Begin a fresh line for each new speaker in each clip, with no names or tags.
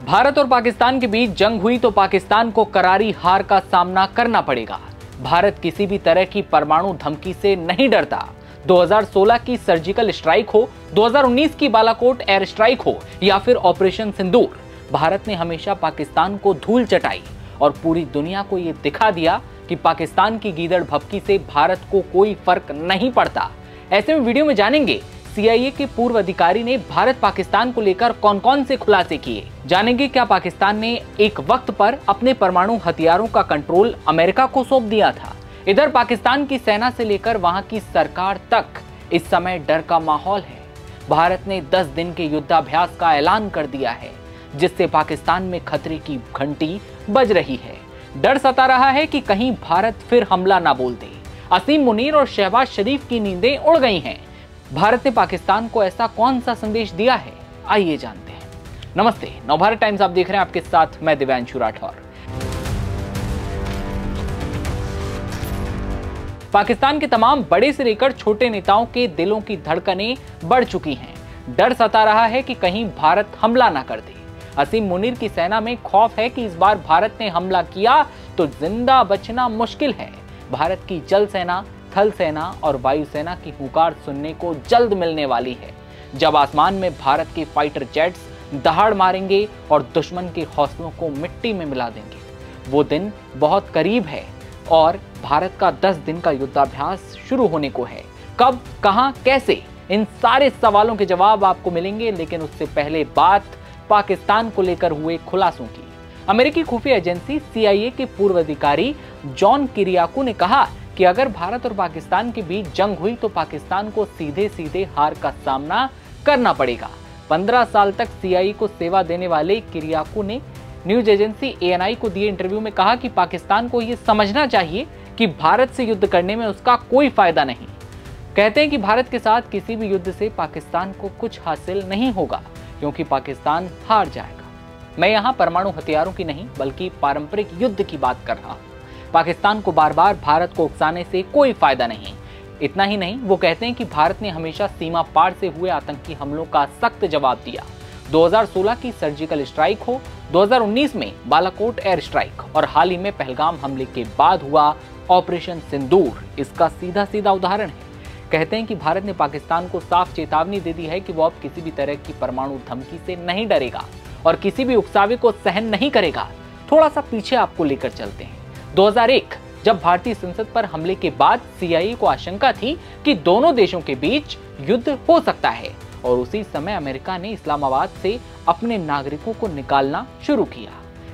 भारत और पाकिस्तान के बीच जंग हुई तो पाकिस्तान को करारी हार का सामना करना पड़ेगा। भारत किसी भी तरह की परमाणु धमकी से नहीं डरता। 2016 की सर्जिकल स्ट्राइक हो, 2019 की बालाकोट एयर स्ट्राइक हो या फिर ऑपरेशन सिंदूर, भारत ने हमेशा पाकिस्तान को धूल चटाई और पूरी दुनिया को यह दिखा दिया कि पाकिस्तान की गीदड़ भभकी से भारत को कोई फर्क नहीं पड़ता। ऐसे में वीडियो में जानेंगे CIA के पूर्व अधिकारी ने भारत पाकिस्तान को लेकर कौन कौन से खुलासे किए। जानेंगे क्या पाकिस्तान ने एक वक्त पर अपने परमाणु हथियारों का कंट्रोल अमेरिका को सौंप दिया था। इधर पाकिस्तान की सेना से लेकर वहां की सरकार तक इस समय डर का माहौल है। भारत ने 10 दिन के युद्धाभ्यास का ऐलान कर दिया है, जिससे पाकिस्तान में खतरे की घंटी बज रही है। डर सता रहा है कि कहीं भारत फिर हमला ना बोल दे। असीम मुनीर और शहबाज शरीफ की नींदें उड़ गई हैं। भारत ने पाकिस्तान को ऐसा कौन सा संदेश दिया है, आइए जानते हैं। नमस्ते, नवभारत टाइम्स आप देख रहे हैं, आपके साथ मैं दिव्यांशु राठौर। पाकिस्तान के तमाम बड़े से लेकर छोटे नेताओं के दिलों की धड़कनें बढ़ चुकी हैं। डर सता रहा है कि कहीं भारत हमला ना कर दे। असीम मुनीर की सेना में खौफ है कि इस बार भारत ने हमला किया तो जिंदा बचना मुश्किल है। भारत की जल सेना, थल सेना और वायुसेना की हुंकार सुनने को जल्द मिलने वाली है, जब आसमान में भारत के फाइटर जेट्स दहाड़ मारेंगे और दुश्मन के हौसलों को मिट्टी में मिला देंगे। वो दिन बहुत करीब है और भारत का 10 दिन का युद्धाभ्यास शुरू होने को है। कब, कहां, कैसे, इन सारे सवालों के जवाब आपको मिलेंगे, लेकिन उससे पहले बात पाकिस्तान को लेकर हुए खुलासों की। अमेरिकी खुफिया एजेंसी CIA के पूर्व अधिकारी जॉन किरियाकू ने कहा कि अगर भारत और पाकिस्तान के बीच जंग हुई तो पाकिस्तान को सीधे सीधे हार का सामना करना पड़ेगा। 15 साल तक CIA को सेवा देने वाले किरियाकू ने न्यूज एजेंसी ANI को दिए इंटरव्यू में कहा कि पाकिस्तान को यह समझना चाहिए कि भारत से युद्ध करने में उसका कोई फायदा नहीं। कहते हैं कि भारत के साथ किसी भी युद्ध से पाकिस्तान को कुछ हासिल नहीं होगा, क्योंकि पाकिस्तान हार जाएगा। मैं यहाँ परमाणु हथियारों की नहीं बल्कि पारंपरिक युद्ध की बात कर रहा हूँ। पाकिस्तान को बार बार भारत को उकसाने से कोई फायदा नहीं। इतना ही नहीं, वो कहते हैं कि भारत ने हमेशा सीमा पार से हुए आतंकी हमलों का सख्त जवाब दिया। 2016 की सर्जिकल स्ट्राइक हो, 2019 में बालाकोट एयर स्ट्राइक और हाल ही में पहलगाम हमले के बाद हुआ ऑपरेशन सिंदूर इसका सीधा सीधा उदाहरण है। कहते हैं कि भारत ने पाकिस्तान को साफ चेतावनी दे दी है कि वो अब किसी भी तरह की परमाणु धमकी से नहीं डरेगा और किसी भी उकसावे को सहन नहीं करेगा। थोड़ा सा पीछे आपको लेकर चलते हैं। 2001 जब भारतीय संसद पर हमले के बाद CIA को आशंका थी कि दोनों देशों के बीच युद्ध हो सकता है, और उसी समय अमेरिका ने इस्लामाबाद से अपने नागरिकों को निकालना शुरू किया।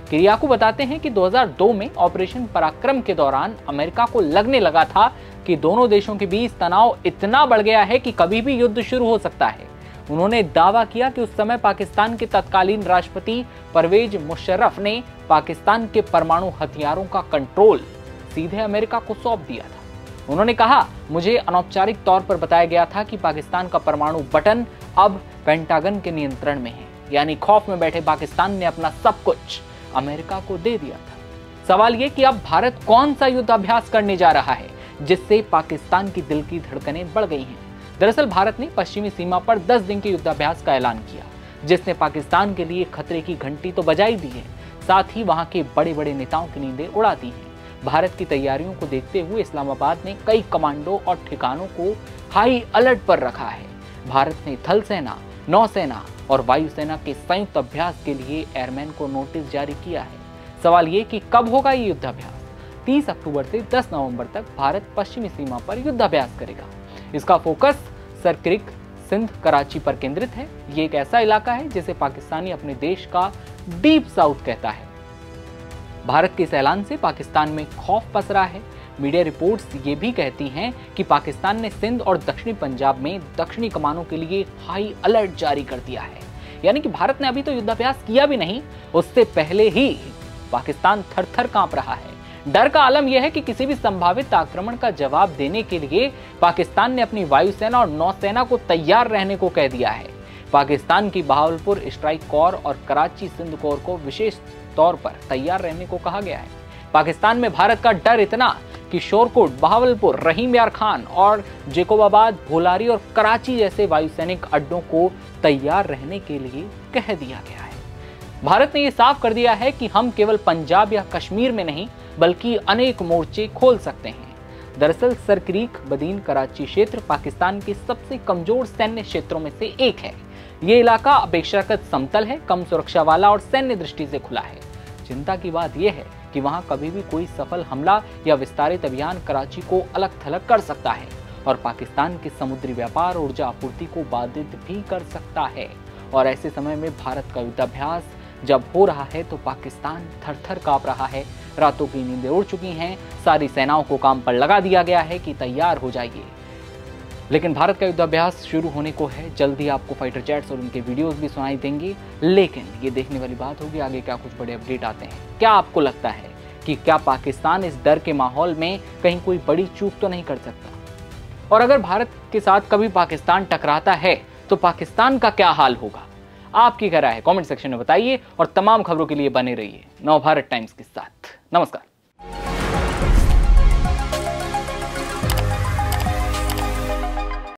किरियाकू बताते हैं कि 2002 में ऑपरेशन पराक्रम के दौरान अमेरिका को लगने लगा था कि दोनों देशों के बीच तनाव इतना बढ़ गया है कि कभी भी युद्ध शुरू हो सकता है। उन्होंने दावा किया कि उस समय पाकिस्तान के तत्कालीन राष्ट्रपति परवेज मुशर्रफ ने पाकिस्तान के परमाणु हथियारों का कंट्रोल सीधे अमेरिका को सौंप दिया था। उन्होंने कहा, मुझे अनौपचारिक तौर पर बताया गया था कि पाकिस्तान का परमाणु बटन अब पेंटागन के नियंत्रण में है, यानी खौफ में बैठे पाकिस्तान ने अपना सब कुछ अमेरिका को दे दिया था। सवाल यह कि अब भारत कौन सा युद्धाभ्यास करने जा रहा है जिससे पाकिस्तान की दिल की धड़कनें बढ़ गई हैं। दरअसल भारत ने पश्चिमी सीमा पर 10 दिन के युद्धाभ्यास का ऐलान किया, जिसने पाकिस्तान के लिए खतरे की घंटी तो बजाई दी है, साथ ही वहां के बड़े बड़े नेताओं की नींदें उड़ा दी हैं। भारत की तैयारियों को देखते हुए इस्लामाबाद ने कई कमांडो और ठिकानों को हाई अलर्ट पर रखा है। भारत ने थल सेना, नौसेना और वायुसेना के संयुक्त अभ्यास के लिए एयरमैन को नोटिस जारी किया है। सवाल ये कि कब होगा ये युद्धाभ्यास? 30 अक्टूबर से 10 नवंबर तक भारत पश्चिमी सीमा पर युद्धाभ्यास करेगा। इसका फोकस सरक्रिक, सिंध, कराची पर केंद्रित है। ये एक ऐसा इलाका है जिसे पाकिस्तानी अपने देश का डीप साउथ कहता है। भारत के इस ऐलान से पाकिस्तान में खौफ पसरा है। मीडिया रिपोर्ट्स ये भी कहती हैं कि पाकिस्तान ने सिंध और दक्षिणी पंजाब में दक्षिणी कमानों के लिए हाई अलर्ट जारी कर दिया है। यानी कि भारत ने अभी तो युद्धाभ्यास किया भी नहीं, उससे पहले ही पाकिस्तान थर-थर कांप रहा है। डर का आलम यह है कि किसी भी संभावित आक्रमण का जवाब देने के लिए पाकिस्तान ने अपनी वायुसेना और नौसेना को तैयार रहने को कह दिया है। पाकिस्तान की बहावलपुर स्ट्राइक कोर और कराची सिंध कोर को विशेष तौर पर तैयार रहने को कहा गया है। पाकिस्तान में भारत का डर इतना कि शोरकोट, बहावलपुर, रहीम यार खान और जेकोबाबाद, भोलारी और कराची जैसे वायुसैनिक अड्डों को तैयार रहने के लिए कह दिया गया है। भारत ने यह साफ कर दिया है कि हम केवल पंजाब या कश्मीर में नहीं बल्कि अनेक मोर्चे खोल सकते हैं। दरअसल सरक्रीक बदीन कराची क्षेत्र पाकिस्तान के सबसे कमजोर सैन्य क्षेत्रों में से एक है। ये इलाका अपेक्षाकृत समतल है, कम सुरक्षा वाला और सैन्य दृष्टि से खुला है। चिंता की बात यह है कि वहां कभी भी कोई सफल हमला या विस्तारित अभियान कराची को अलग थलग कर सकता है और पाकिस्तान के समुद्री व्यापार, ऊर्जा आपूर्ति को बाधित भी कर सकता है। और ऐसे समय में भारत का युद्धाभ्यास जब हो रहा है तो पाकिस्तान थर-थर कांप रहा है। रातों की नींदें उड़ चुकी हैं, सारी सेनाओं को काम पर लगा दिया गया है कि तैयार हो जाइए। लेकिन भारत का युद्धाभ्यास शुरू होने को है। जल्दी आपको फाइटर जेट्स और उनके वीडियोस भी सुनाई देंगे। लेकिन ये देखने वाली बात होगी आगे क्या कुछ बड़े अपडेट आते हैं। क्या आपको लगता है कि क्या पाकिस्तान इस डर के माहौल में कहीं कोई बड़ी चूक तो नहीं कर सकता? और अगर भारत के साथ कभी पाकिस्तान टकराता है तो पाकिस्तान का क्या हाल होगा? आपकी क्या राय है? कमेंट सेक्शन में बताइए और तमाम खबरों के लिए बने रहिए नवभारत टाइम्स के साथ। नमस्कार।